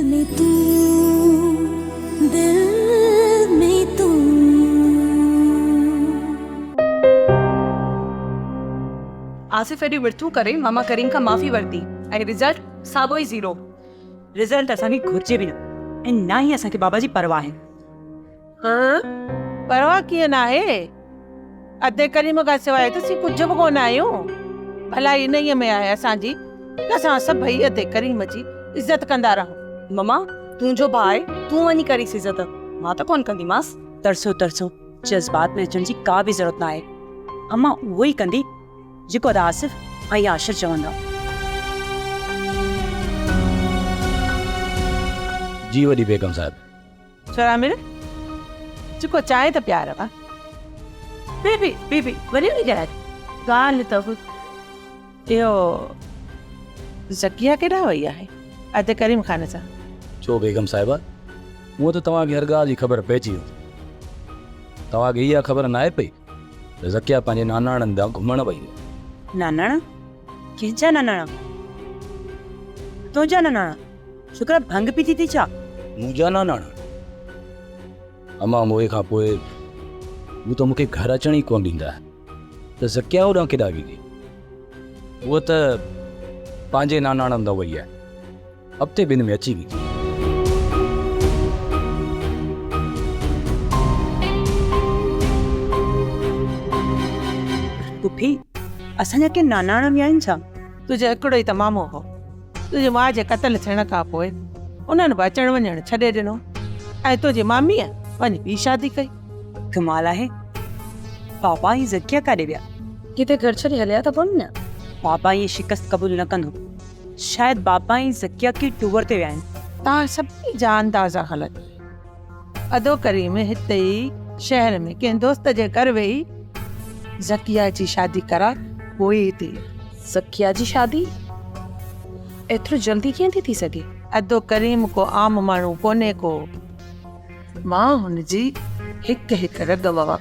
में तू, दिल में तू। आसिफ एडी विर्तू करे मामा करीम का माफ़ी वरती ऐं रिज़ल्ट साॻियो ई 0। रिज़ल्ट असांखे घुरिजे बि न ऐं ना ई असांखे बाबा जी परवाह आहे। हाँ परवाह कीअं न आहे? अधे करीम खां सवाइ त असीं कुझु बि कोन आहियूं। भलाई इन्हीअ में आहे असांजी त असां सभई अधे करीम जी इज़त कंदा रहूं। ममा तुंहिंजो भाउ आहे, तूं वञी करीस इज़त, मां त कोन कंदीमांसि। तरसो तरसो जज़्बात में अचण जी का बि ज़रूरत न आहे। अम्मा उहो ई कंदी जेको अदा आसिफ ऐं आशिर चवंदा। जी वॾी बेगम साहिब। छोरा मिर जेको चांहि त प्यार वा बेबी वरी वरी ॻाल्हि अथव इहो ज़किया केॾा वई आहे अधे करीम ख़ान सां? छो बेगम साहिबा, हूअं त तव्हांखे हर ॻाल्हि जी ख़बर पइजी वई। तव्हांखे इहा ख़बर न आहे पई त ज़किया पंहिंजे नानाणनि ॾांहुं घुमण वई आहे। नानाणा? कंहिंजा नानाणा? तुंहिंजा नानाणा? शुक्र भंग पीती थी छा? मुंहिंजा नानाणा? अम्मा मोए खां पोइ हू त मूंखे घर अचण ई कोन ॾींदा त ज़किया होॾां केॾा वेंदी? उहा त पंहिंजे नानाणनि ॾांहुं वई आहे, हफ़्ते ॿिनि में अची वेंदी। पुफी असांजा के नानाणा बि आहिनि छा? तुंहिंजो हिकिड़ो ई त मामो हो। तुंहिंजी माउ जे क़त्ल थियण खां पोइ उन्हनि बि अचण वञण छॾे ॾिनो ऐं तुंहिंजी मामीअ वञी ॿी शादी कई। कमाल आहे। पापा ई ज़किया काॾे विया? किथे घर छॾे हलिया त कोन न? पापा ये शिकस्त कबूल न कंदो। शायद बापा ई ज़किया की टूर ते विया आहिनि। तव्हां सभई जान ताज़ा ख़लत। अदो करीम हिते ई शहर में कंहिं दोस्त जे घर वेही ज़किया जी शादी करा पोइ थी। ज़किया जी शादी एतिरो जल्दी कीअं थी सघे? अदो करीम को आम माण्हू कोन्हे को। मां हुनजी हिकु हिकु रग ववा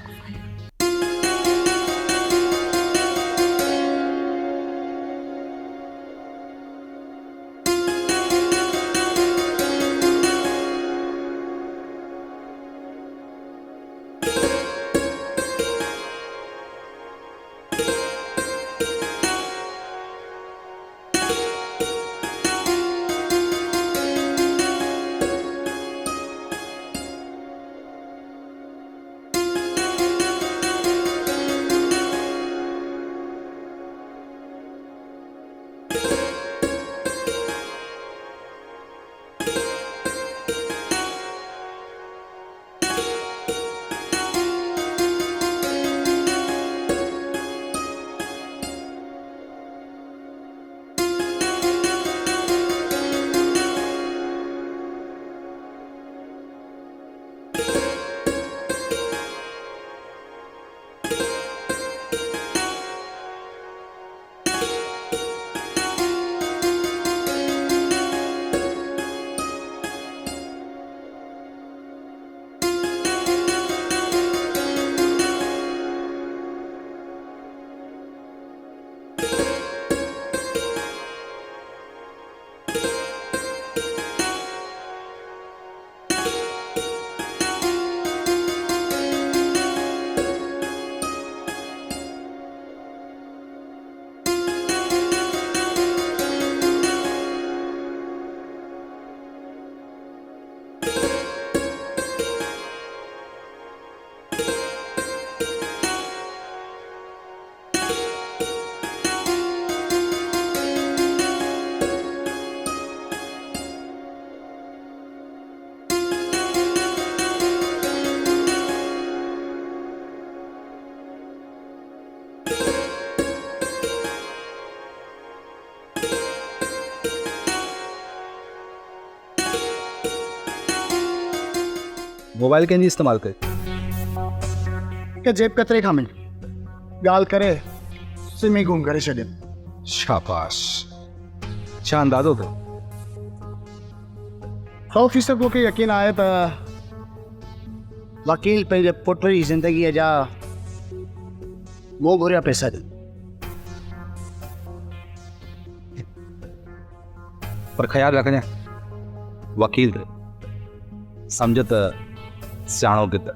मोबाइल कंहिंजी इस्तेमालु करे के जेब कतरे खां में ॻाल्हि करे सिम ई गुम करे छॾियमि। शाबाश, छा अंदाज़ो अथव? 100% मूंखे यकीन आहे त वकील पंहिंजे पुट जी ज़िंदगीअ जा मोह घुरिया पैसा ॾिन। पर ख़्यालु रखजांइ, वकील सम्झ त सियाणो कित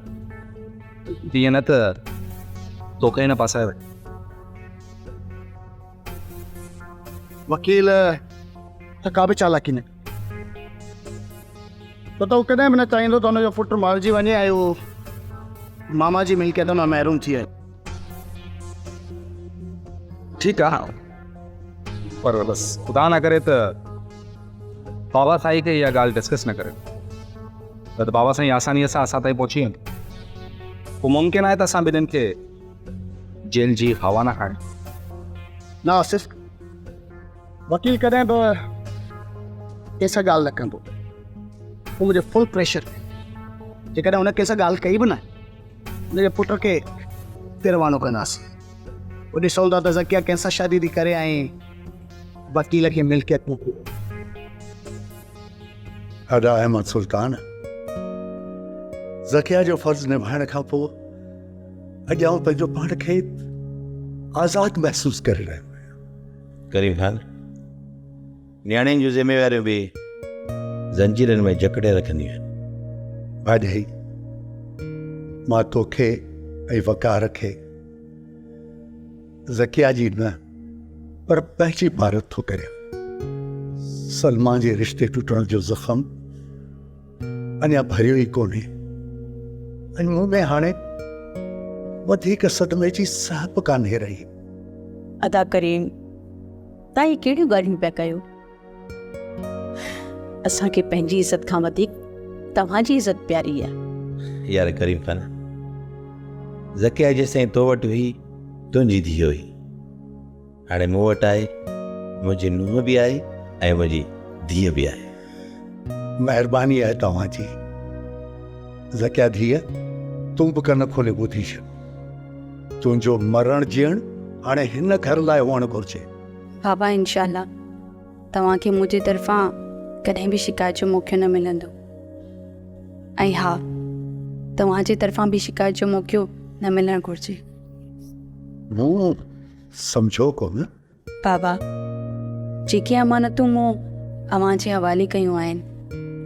जीअं न त तोखे हिन पासे वकील त का बि चालाकी न त हू कॾहिं बि न चाहींदो त हुनजो पुटु मारिजी वञे ऐं उहो मामा जी मिल्कियत मां महिरूम थी वञे। ठीकु आहे, पर बसि ख़ुदा न करे त बाबा साईं खे इहा ॻाल्हि डिस्कस न करे, त बाबा साईं आसानीअ सां असां ताईं पहुची वञे। पोइ मुमकिन आहे त असां ॿिन्हिनि खे जेल जी हवा न खाइण। न आसिफ़, वकील कॾहिं बि कंहिंसां ॻाल्हि न कंदो, हू मुंहिंजे फुल प्रेशर में जेकॾहिं हुन कंहिंसां ॻाल्हि कई बि न हुनजे पुट खे तिरवानो कंदासीं। पोइ ॾिसूं था त ज़किया कंहिंसां शादी थी करे ऐं वकील खे मिल्कियत मोकिलियो। अदा अहमद सुल्तान ज़किया जो फ़र्ज़ु निभाइण खां पोइ अॼु पंहिंजो पाण खे आज़ादु महसूसु करे रहियो आहियां। करीम ख़ान, न्याणियुनि जूं ज़िम्मेवारियूं बि ज़ंजीरनि में जकड़े रखंदियूं आहिनि। भाॼाई, मां तोखे ऐं वकार खे ज़किया जी न पर पंहिंजी भारत थो करियां। सलमा जे रिश्ते टुटण जो ज़ख़म अञा भरियो ई कोन्हे ऐं मूं में हाणे वधीक सदमे जी साहब कान्हे रही। अदा करीम, तव्हां इहे कहिड़ियूं ॻाल्हियूं पिया कयो? असांखे पंहिंजी इज़त खां वधीक तव्हांजी इज़त प्यारी आहे। यार करीम ख़ान, ज़किया जेसिताईं तो वटि हुई तुंहिंजी धीउ हुई, हाणे मूं वटि आहे, मुंहिंजी नुंहुं बि आहे ऐं मुंहिंजी धीउ बि आहे। महिरबानी आहे तव्हांजी। ज़किया धीअ, तूं बि कन खोले ॿुधी छॾ। तुंहिंजो मरण जीअण हाणे हिन घर लाइ हुअणु घुरिजे। बाबा, इंशाल्लाह तव्हांखे मुंहिंजे तरफ़ां कॾहिं बि शिकायत जो मौक़ो न मिलंदो। ऐं हा, तव्हांजे तरफ़ां बि शिकायत जो मौक़ो न मिलणु घुरिजे। मूं सम्झो कोन। बाबा, जेके अमानतूं मूं अव्हां जे हवाले कयूं आहिनि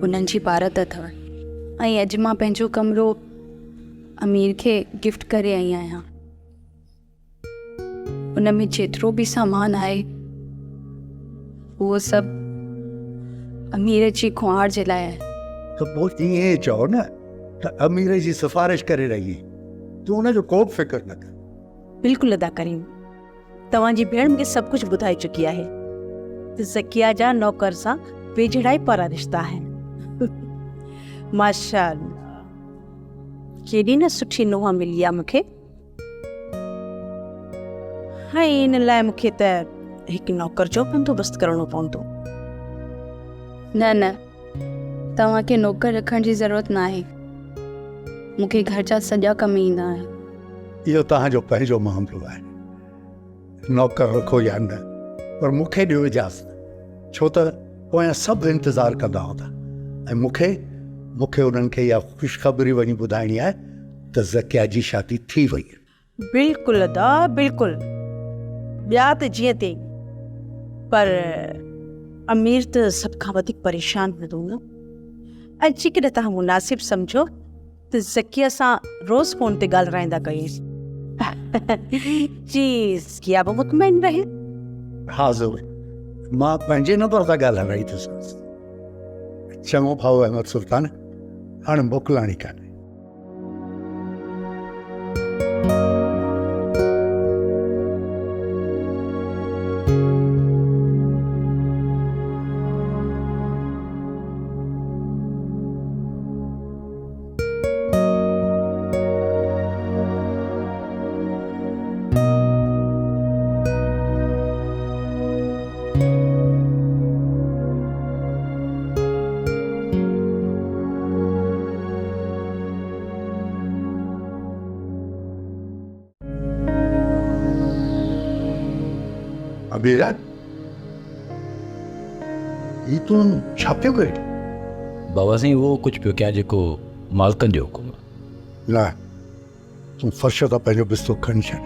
उन्हनि जी भारत अथव, ऐं अॼु मां पंहिंजो कमिरो अमीर खे गिफ्ट करे आई आहियां। उन में जेतिरो बि सामान आहे उहो सभु अमीर जी खुआर जे लाइ आहे। त पोइ ईअं चओ न त अमीर जी सिफ़ारिश करे रही, तूं हुनजो को बि फ़िक्र न कर। बिल्कुलु अदा करीम, तव्हांजी भेण मूंखे सभु कुझु ॿुधाए चुकी आहे त ज़किया जा नौकर सां वेझड़ा ई पारा रिश्ता आहिनि। माशाअल्लाह, केॾी न सुठी नुंहुं मिली आहे मूंखे। हाणे इन लाइ मूंखे त हिकु नौकर जो बंदोबस्तु करणो पवंदो। न न, तव्हांखे नौकर रखण जी ज़रूरत न आहे। मूंखे घर जा सॼा कम ईंदा आहिनि। इहो तव्हांजो पंहिंजो मामिलो आहे, नौकर रखो या न, पर मूंखे ॾियो इजाज़त, छो त पोयां सभु इंतज़ारु कंदा हूंदा ऐं मूंखे उन्हनि खे इहा ख़ुशख़बरी वञी ॿुधाइणी आहे त ज़किया जी शादी थी वई आहे। बिल्कुलु अदा, बिल्कुलु। ॿिया त जीअं ते, पर अमीर त सभ खां वधीक परेशान हूंदो न। ऐं जेकॾहिं तव्हां मुनासिबु सम्झो त ज़किया सां रोज़ फ़ोन ते ॻाल्हाईंदा कयोसि। जी, ज़किया बि मुतमइन रहे। हा ज़रूरु, मां पंहिंजे नंबर सां ॻाल्हाए थोसांसि। चङो भाउ अहमद सुल्तान, हाणे मोकिलाणी कान्हे। अबीरा, ये तूं छा पियो करे? बाबा साईं उहो कुझु पियो कयां जेको मालिकनि जो हुकुम आहे। न, तूं फर्श तां पंहिंजो बिस्तो खणी छॾ,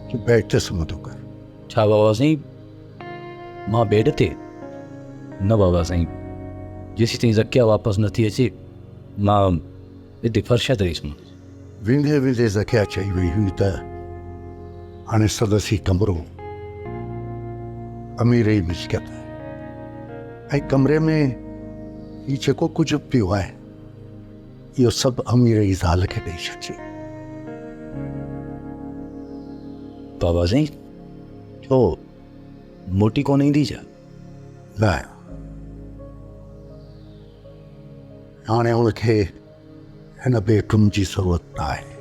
तूं बेड ते सुम्हंदो कर। छा बाबा साईं, मां बेड ते? न बाबा साईं, जेसीं ताईं ज़किया वापसि नथी अचे मां हिते फ़र्श ते रहीसि। वेंदे वेंदे ज़किया चई वई हुई त हाणे सदसी कमरो अमीर जी मिल्कियत आहे ऐं कमरे में हीउ जेको कुझु पियो आहे इहो सभु अमीर जी ज़ाल खे ॾेई छॾिजे। बाबा साईं छो मोटी कोन ईंदी छा? न हाणे हुनखे हिन बेडरूम जी ज़रूरत न आहे।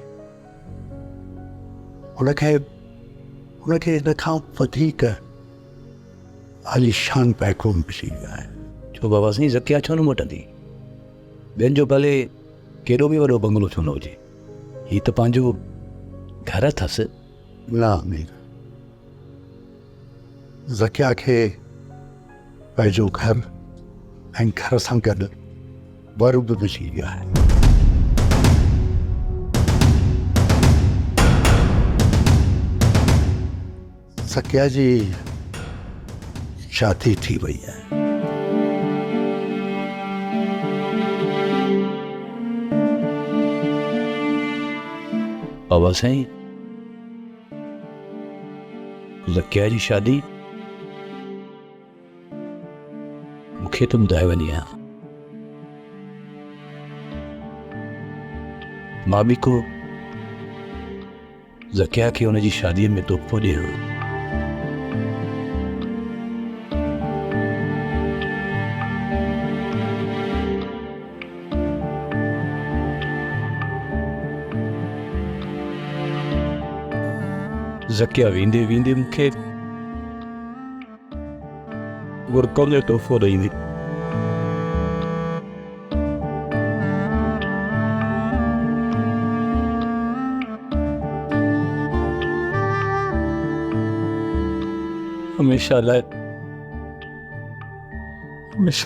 हुनखे हिन खां वधीक आलीशान बेडरूम मिली वियो आहे। छो बाबा साईं ज़किया छो न मोटंदी? ॿियनि जो भले केॾो बि वॾो बंगलो छो न हुजे, हीउ त पंहिंजो घर अथसि। न अमीर, ज़किया खे पंहिंजो घर ऐं घर सां गॾु वर बि मिली वियो आहे। ज़किया जी शादी थी वई आहे। बाबा साईं ज़किया जी शादी मूंखे त ॿुधाए वञी आहे। मां बि को ज़किया खे हुनजी शादीअ में तोहफ़ो ॾियो। ज़किया वेंदे वेंदे मूंखे गुरकम जो तोहफ़ो ॾींदी। हमेशह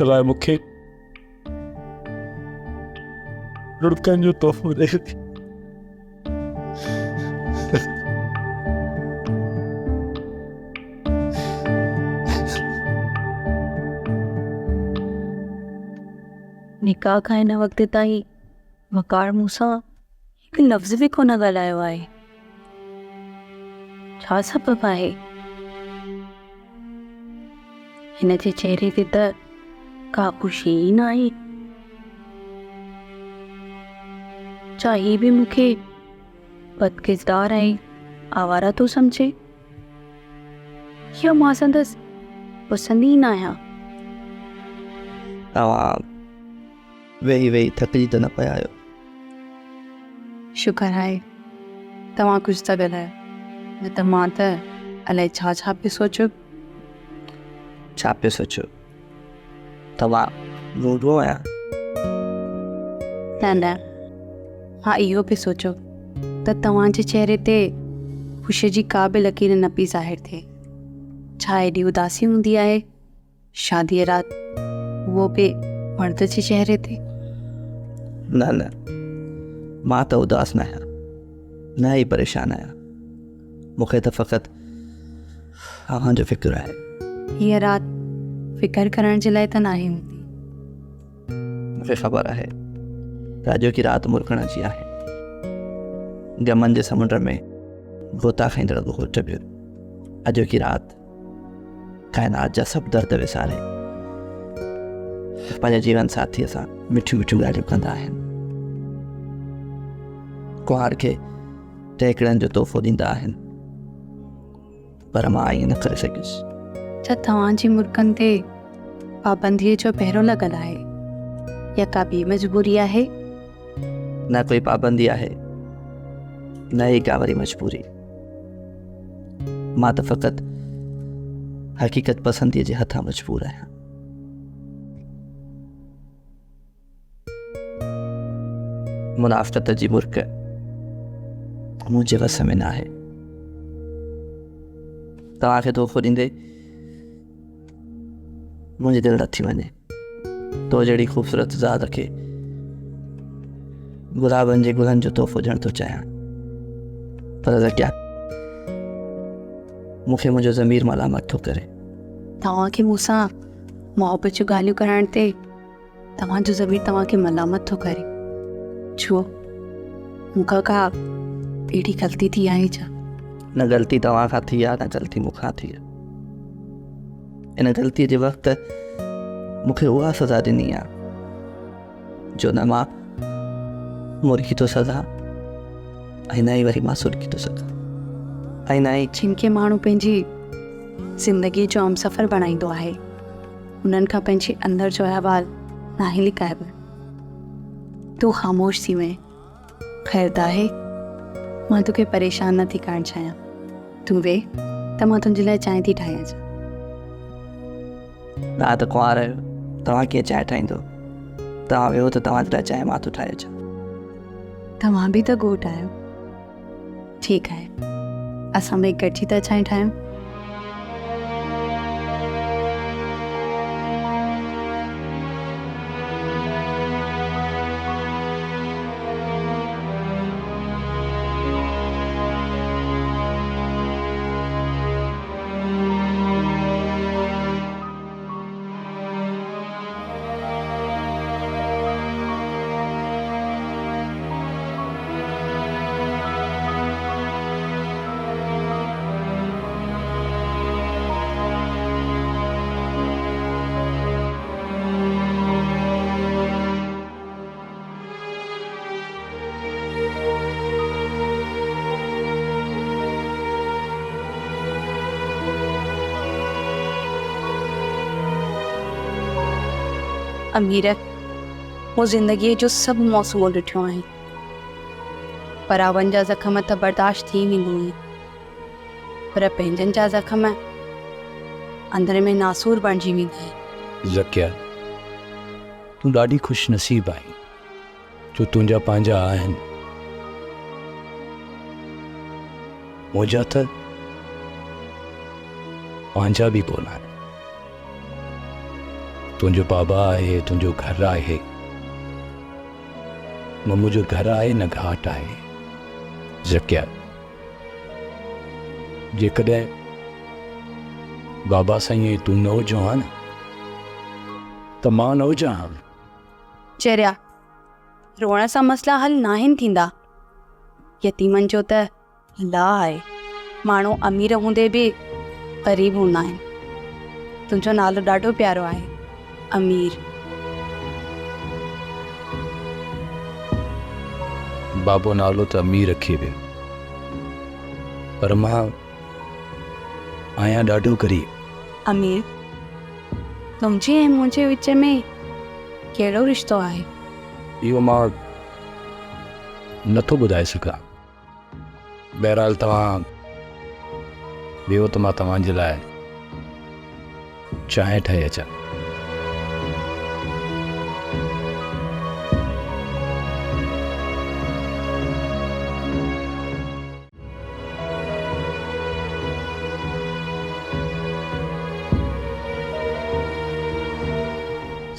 लाइ मूंखे रुड़कनि जो तोहफ़ो ॾे। निकाह खां हिन वक़्त ताईं वकार मूंसां हिकु लफ़्ज़ बि कोन ॻाल्हायो आहे। छा सबबु आहे? हिन जे चेहरे ते त का ख़ुशी ई न आहे। छा ही बि मूंखे बदकिरदार ऐं आवारा थो सम्झे या मां संदसि पसंदि ई न आहियां? तव्हां वेही वेही थकिजी त न पिया आहियो? शुक्र आहे तव्हां कुझु था ॻाल्हायो, न त मां त अलाए छा छा पियो सोचियो। छा पियो सोचियो? तव्हां रूडो आहियां? न न, हा इहो पियो सोचो त तव्हांजे चेहरे ते ख़ुशीअ जी का बि लकीर न पई ज़ाहिर थिए। छा एॾी उदासी हूंदी आहे शादीअ राति, उहो बि मर्द जे चेहरे ते? न न, मां त उदास न आहियां, न ई परेशान आहियां। मूंखे त फ़क़ति तव्हांजो फ़िक्रु आहे। हीअ राति फ़िकर करण जे लाइ त न हूंदी। मूंखे ख़बर आहे त अॼोकी राति मुरकण जी आहे। गमन जे समुंड में गोता खाईंदड़ घोट बि अॼोकी राति काइनात जा सभु दर्द विसारे पंहिंजे जीवन साथीअ सां मिठियूं मिठियूं ॻाल्हियूं कंदा आहिनि। कुंवार खे टेकड़नि जो तोहफ़ो ॾींदा आहिनि, पर मां ईअं न करे सघियुसि। छा तव्हांजी मुर्कनि ते पाबंदीअ जो पहिरो लॻल आहे या का ॿी मजबूरी आहे? न कोई पाबंदी आहे, न ई का वरी मजबूरी। मां त फ़क़ति हक़ीक़त पसंदीअ जे हथां मजबूर आहियां। मुनाफ़क़त जी मुर्क मुंहिंजे वस में न आहे। तव्हांखे तोहफ़ो ॾींदे मुंहिंजी दिलि नथी वञे। तो जहिड़ी ख़ूबसूरत ज़ात खे गुलाबनि जे गुलनि जो तोहफ़ो ॾियणु थो चाहियां, पर ज़किया मूंखे मुंहिंजो ज़मीर मलामत थो करे। तव्हांखे मूंसां मुहबत जूं ॻाल्हियूं करण ते तव्हांजो ज़मीर तव्हांखे मलामत थो करे। छो मूंखां का अहिड़ी ग़लती थी आहे छा? न ग़लती तव्हां खां थी आहे, न ग़लती मूंखां थी आहे। इन ग़लतीअ जे वक़्तु मूंखे उहा सज़ा ॾिनी आहे जो न मां मुर्गी थो सघां ऐं न ई वरी मां सुर्गी थो सघां ऐं न ई जिन खे माण्हू पंहिंजी ज़िंदगीअ जो हमसफ़र बणाईंदो आहे उन्हनि खां पंहिंजे अंदर जो अहवाल नाहे लिकाइबो। तूं ख़ामोश थी वएं। ख़ैर त आहे, मां तोखे परेशान न थी करणु चाहियां। तूं वेह त मां तुंहिंजे लाइ चांहि थी ठाहे अचां। तव्हां त कुंवार आहियो, तव्हां कीअं चांहि ठाहींदो? तव्हां वियो त तव्हांजे लाइ चांहि मां थो ठाहे अचां। तव्हां बि त घोट आहियो। ठीकु आहे, असां ॿई गॾिजी था चांहि ठाहियूं। अमीर, मूं ज़िंदगीअ जो सभु मौसूमूं ॾिठियूं आहिनि, पर अवन जा ज़ख़्म त बर्दाश्त थी वेंदा आहिनि, पर पंहिंजनि जा ज़ख़्म अंदर में नासूर बणिजी वेंदा आहिनि। ज़किया, तूं ॾाढी ख़ुशि नसीब आहीं जो तुंहिंजा पंहिंजा आहिनि। मुंहिंजा त पंहिंजा बि कोन आहिनि। तुंहिंजो बाबा आहे, तुंहिंजो घरु आहे, मुंहिंजो घरु आहे न घाट आहे। ज़किया, जेकॾहिं बाबा साईं तूं न हुजो हा न त मां न हुजां हा। चरिया, रोअण सां मसला हल नाहिनि थींदा। यतीमनि जो त ला आहे, माण्हू अमीर हूंदे बि ग़रीब हूंदा आहिनि। तुंहिंजो नालो ॾाढो प्यारो आहे, अमीर। बाबो नालो त अमीर रखी वियो, पर मां आहियां ॾाढो ग़रीब। अमीर, तुंहिंजे ऐं मुंहिंजे विच में कहिड़ो रिश्तो आहे? इहो मां नथो ॿुधाए सघां। बहरहाल तव्हां वियो त मां तव्हांजे लाइ चांहि ठाहे अचां।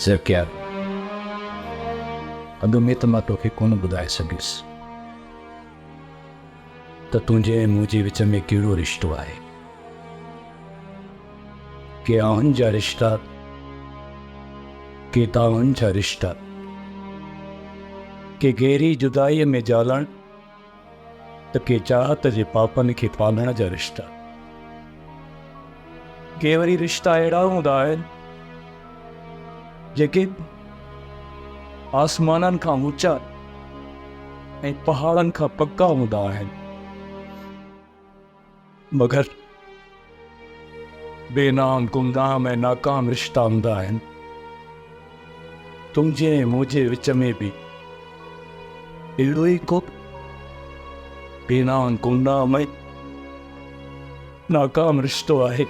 ज़किया, अॻु में त मां तोखे कोन ॿुधाए सघियुसि त तुंहिंजे ऐं मुंहिंजे विच में कहिड़ो रिश्तो आहे। के आहिनि जा रिश्ता, के तावनि जा रिश्ता, के गहरी जुदाईअ में जालण त के चाहत जे पापनि खे पालण जा रिश्ता। के वरी रिश्ता अहिड़ा हूंदा आहिनि जेके आसमाननि खां ऊचा ऐं पहाड़नि खां पक्का हूंदा आहिनि, मगर बेनाम, गुमनाम ऐं नाकाम रिश्ता हूंदा आहिनि। तुंहिंजे ऐं मुंहिंजे विच में बि अहिड़ो ई को बेनाम, गुमनाम ऐं नाकाम रिश्तो आहे।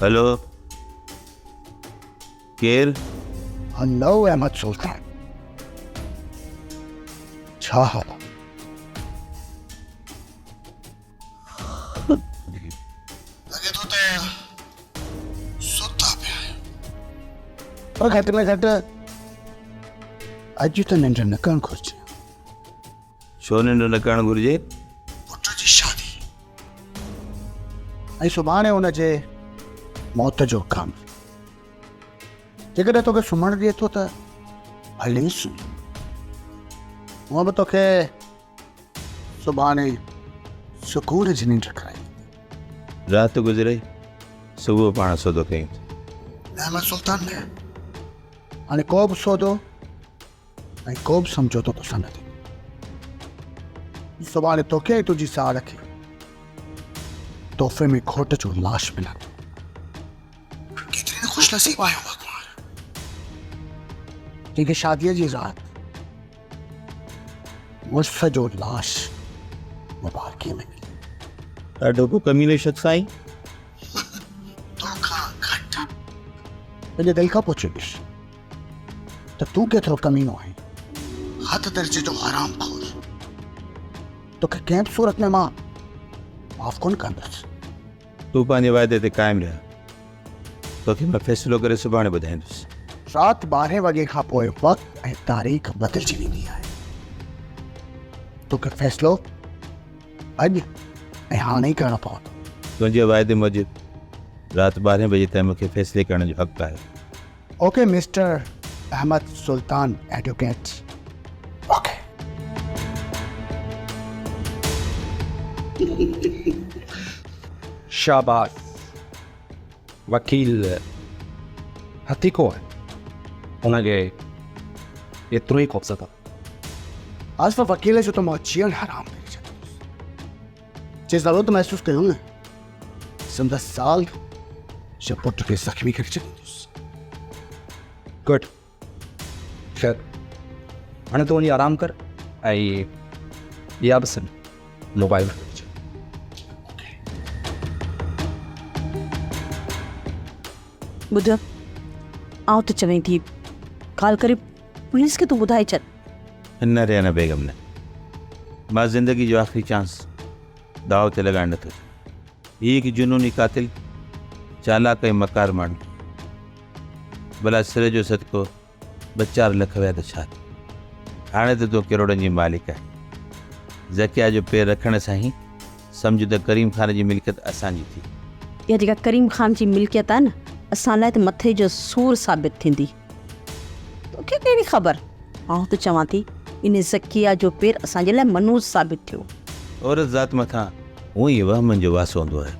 हेलो केर हेलो अहमद सुल्तान, छा हाल आहे? लॻे थो त सुता पिया आहियो, पर घटि में घटि अॼु त निंड न करणु घुरिजे। छो निंड न करणु घुरिजे? पुट जी शादी ऐं सुभाणे हुनजे मौत जो कमु। जेकॾहिं तोखे सुम्हणु ॾिए थो त हली सुम्ह, हूअं बि तोखे सुभाणे सुकून जी निंड कराई। राति गुज़रे सुबुह पाण सौदो कयूं। अहमद सुल्तान ने हाणे को बि सौदो ऐं को बि समझोतो तोसां न थींदो। सुभाणे तोखे ऐं तुंहिंजी साड़ खे तोहफ़े में खोट जो लाश मिलंदो। केतिरी न ख़ुशनसीब आहियो भॻवान, जंहिंखे शादीअ जी राति मुल्फ़ जो लाश मुबारकीअ में मिली। ॾाढो को कमीने शख़्स आई। तोखां घटि पंहिंजे दिलि खां पुछो ॾिस त तूं केतिरो कमीनो आहीं, हथ दर्जे जो हराम खोर। तोखे कंहिं बि सूरत में मां माफ़ कोन कंदुसि। तूं पंहिंजे वाइदे ते क़ाइमु रह, तोखे मां फ़ैसिलो करे सुभाणे ॿुधाईंदुसि। राति 12 वॻे खां पोइ वक़्तु ऐं तारीख़ बदिलजी वेंदी आहे। तोखे फ़ैसिलो अॼु ऐं हाणे ई करणो पवंदो। तुंहिंजे वाइदे मूजिबि राति 12 बजे ताईं मूंखे फ़ैसिले करण जो हक़ु आहे। ओके मिस्टर अहमद सुल्तान एडवोकेट, ओके। शाबाश। वकील हथी को आहे, हुनखे एतिरो ई ख़ौफ़ अथव। आसिफ़ वकील जो त मां जीअण हराम करे छॾियोसि। जे ज़रूरत महसूसु कयो न, संदसि साल जे पुट खे ज़ख़्मी करे छॾींदुसि। गुड। ख़ैर हाणे तूं वञी आराम कर ऐं इहा बि सुन, मोबाइल रखिजो। ॿुध, आउं त चवें थी ॻाल्हि करे पुलिस खे तूं ॿुधाए छॾ। न रे न बेगम न, मां ज़िंदगी जो आख़िरी चांस दाव ते लॻाइण नथो चाहियां। हीअ हिकु जुनूनी कातिल, चालाक ऐं मकार माण्हू, भला सिर जो सदको 2-4 लख विया त छा। हाणे त तूं करोड़नि जी मालिक आहे। ज़किया जो पेर रखण सां ई सम्झ त करीम ख़ान जी मिल्कियत असांजी थी। इहा जेका करीम ख़ान जी मिल्कियत आहे न, असां लाइ त मथे जो सूर साबित थींदी। तोखे कहिड़ी ख़बर? आउं त चवां थी इन ज़किया जो पेर असांजे लाइ मनूज़ साबित थियो। औरत ज़ात मथां हूअं ई वहमनि जो वासो हूंदो आहे।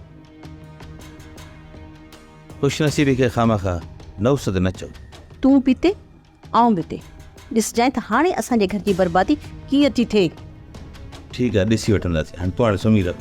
ख़ुशनसीबी खे ख़ामख़ा नवसद न चओ। तूं पीते आउं बिते, ॾिस जाए त हाणे असांजे घर जी बर्बादी कीअं थी थिए। ठीकु आहे, ॾिसी वठंदासीं। हाणे तूं हाणे सुम्ही रह।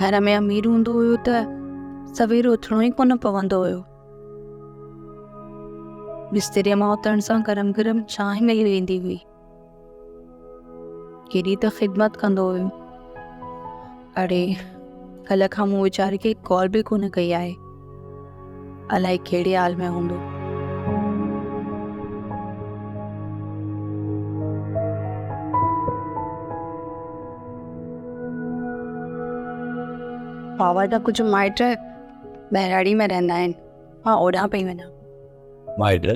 घर में अमीर हूंदो हुयो त सवेर उथणो ई कोन पवंदो हुयो। बिस्तरे मां उथण सां गरम गरम चांहि मिली वेंदी हुई। केॾी त ख़िदमत कंदो हुयो। अड़े कल्ह खां मूं वीचारे खे कॉल बि कोन कई आहे। अलाए कहिड़े हाल में हूंदो। बाबा जा कुझु माइट बहिराड़ी में रहंदा आहिनि। मां ओॾां पई वञा। माइट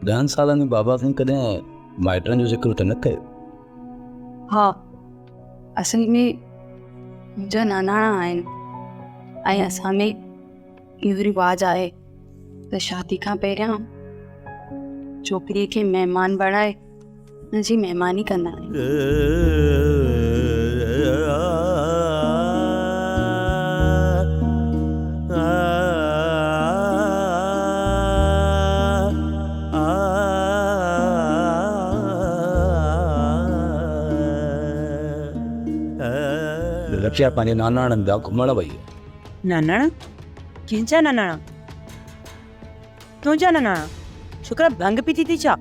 10 सालनि में बाबा खे कॾहिं माइटनि जो ज़िक्र त न कयो? हा, असल में मुंहिंजा नानाणा आहिनि ऐं असां में इहो रिवाजु आहे त शादी खां पहिरियां छोकिरीअ खे महिमान बणाए हुनजी महिमानी कंदा आहिनि। रक्षा पंहिंजे नानाणनि ॾांहुं घुमणु वई आहे। नानाणा कंहिंजा नानाणा तुंहिंजा नानाणा छोकिरा भंग पीती थी छा?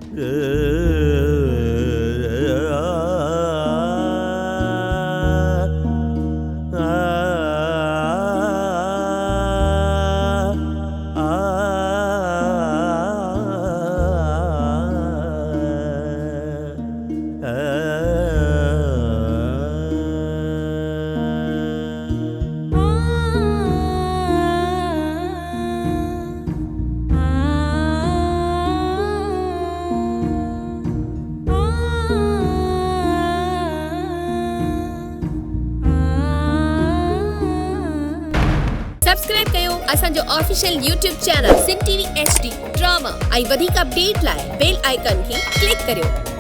सब्सक्राइब कयो असांजो official YouTube channel Singh TV HD drama ऐं वधीक अपडेट लाइ बेल आइकन खे क्लिक करियो।